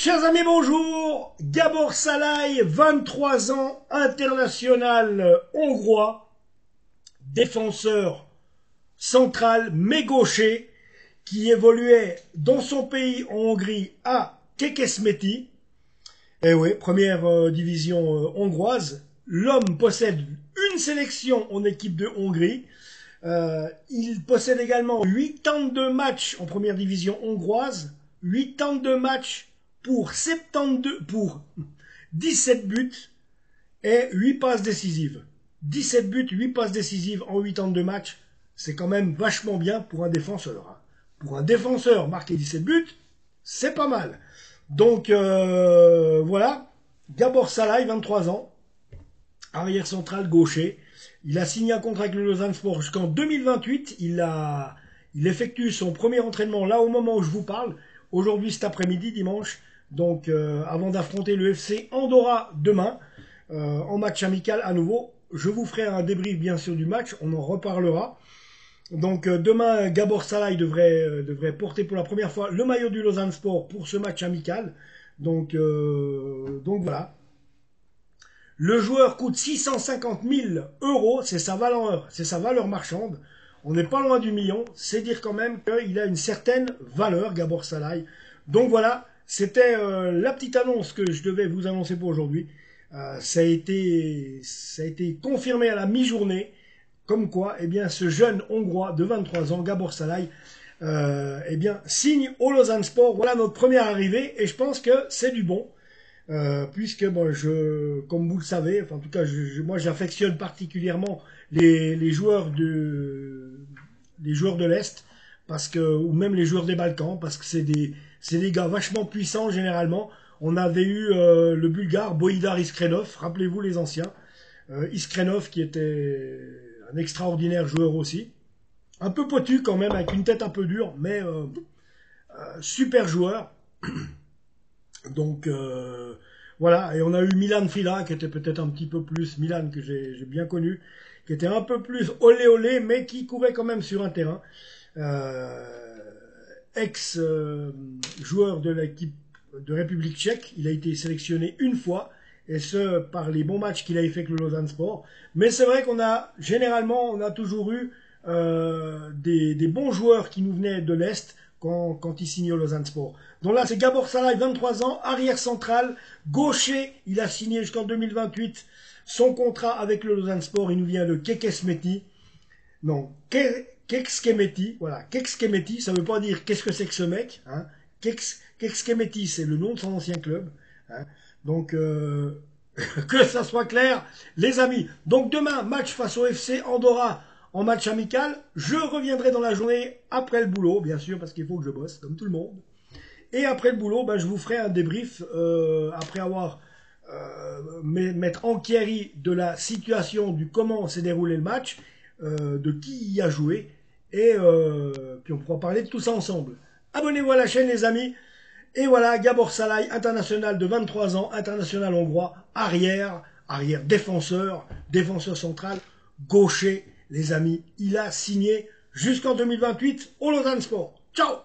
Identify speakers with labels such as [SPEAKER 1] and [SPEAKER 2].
[SPEAKER 1] Chers amis, bonjour. Gábor Szalai, 23 ans, international hongrois, défenseur central mais gaucher, qui évoluait dans son pays en Hongrie à Kekesmeti. Et oui, première division hongroise. L'homme possède une sélection en équipe de Hongrie. Il possède également 82 matchs en première division hongroise, 82 matchs pour 17 buts et 8 passes décisives. 17 buts, 8 passes décisives en 82 matchs, c'est quand même vachement bien pour un défenseur. Hein. Pour un défenseur, marquer 17 buts, c'est pas mal. Donc voilà, Gábor Szalai, 23 ans, arrière central gaucher. Il a signé un contrat avec le Lausanne-Sport jusqu'en 2028. Il effectue son premier entraînement là au moment où je vous parle. Aujourd'hui, cet après-midi, dimanche. Donc, avant d'affronter le FC Andorra demain, en match amical à nouveau. Je vous ferai un débrief bien sûr du match. On en reparlera. Donc, demain, Gábor Szalai devrait porter pour la première fois le maillot du Lausanne-Sport pour ce match amical. Donc voilà. Le joueur coûte 650 000 €, c'est sa valeur marchande. On n'est pas loin du million, c'est dire quand même qu'il a une certaine valeur, Gábor Szalai. Donc voilà, c'était la petite annonce que je devais vous annoncer pour aujourd'hui. Ça a été confirmé à la mi-journée, comme quoi, eh bien, ce jeune Hongrois de 23 ans, Gábor Szalai, eh bien, signe au Lausanne-Sport. Voilà notre première arrivée, et je pense que c'est du bon. Puisque bon, comme vous le savez, enfin, en tout cas, moi j'affectionne particulièrement les joueurs de l'Est, ou même les joueurs des Balkans, parce que c'est des gars vachement puissants généralement. On avait eu le Bulgare Boïdar Iskrenov, rappelez-vous les anciens, Iskrenov qui était un extraordinaire joueur aussi, un peu potu quand même, avec une tête un peu dure, mais super joueur. Donc voilà, et on a eu Milan Fila qui était peut-être un petit peu plus, Milan que j'ai bien connu, qui était un peu plus olé olé, mais qui courait quand même sur un terrain. Ex-joueur de l'équipe de République tchèque, il a été sélectionné une fois, et ce par les bons matchs qu'il a fait avec le Lausanne Sport. Mais c'est vrai généralement, on a toujours eu des bons joueurs qui nous venaient de l'Est, quand il signe au Lausanne Sport. Donc là, c'est Gábor Szalai, 23 ans, arrière central, gaucher. Il a signé jusqu'en 2028 son contrat avec le Lausanne Sport. Il nous vient de Kekesmeti. Non, Kekesmeti. Voilà, Kekesmeti, ça ne veut pas dire qu'est-ce que c'est que ce mec. Hein. Kekesmeti, c'est le nom de son ancien club. Hein. Donc, que ça soit clair, les amis. Donc demain, match face au FC Andorra. En match amical, je reviendrai dans la journée après le boulot, bien sûr, parce qu'il faut que je bosse, comme tout le monde. Et après le boulot, je vous ferai un débrief, après avoir m'être enquéri de la situation, du comment s'est déroulé le match, de qui y a joué, et puis on pourra parler de tout ça ensemble. Abonnez-vous à la chaîne, les amis. Et voilà, Gábor Szalai, international de 23 ans, international hongrois, arrière défenseur central, gaucher. Les amis, il a signé jusqu'en 2028 au Lausanne Sport. Ciao!